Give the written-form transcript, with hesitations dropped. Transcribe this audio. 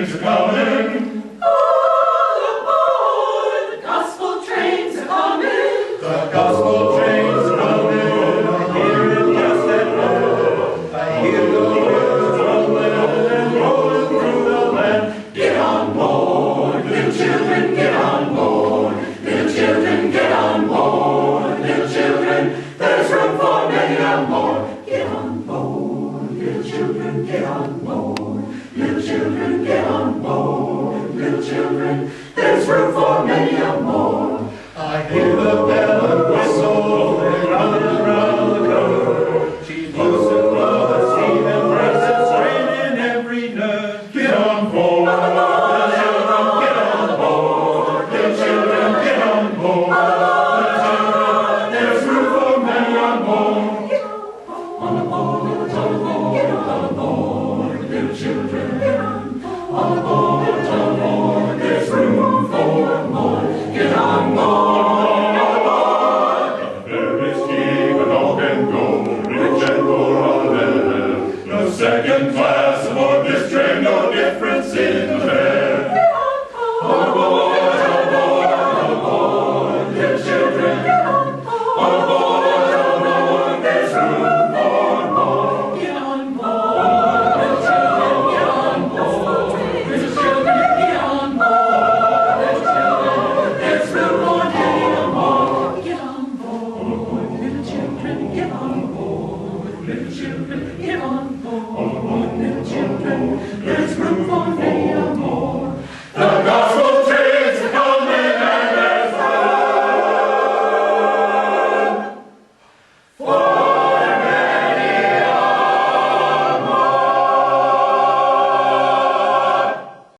trains are coming. All aboard! The gospel trains are coming. The gospel trains are coming. I hear it just at home. I hear the wheels rumbling and rolling through the land. Get on board, little children, get on board. Little children, get on board. Little children, there's room for many a more. Get on board, little children, get on board. Little children, get on board. Little children, there's room for many a more. I hear the bell and whistle and round and round the curve. She's loose and blows, heaving breaths and straining every nerve. Get on board, little children, get on board. Little children, get on board. Little children, there's room for many a more. On board, get on board. Little children, get on board, there's room for more. Get on board. Second class aboard this train, no difference in the fare. On board, little children. On board, there's room for more. Get on board, little children, get on board. Little children, get on board. Little children, there's room for many more. Get on board, little children, get on board. Little children, get on board. Little children,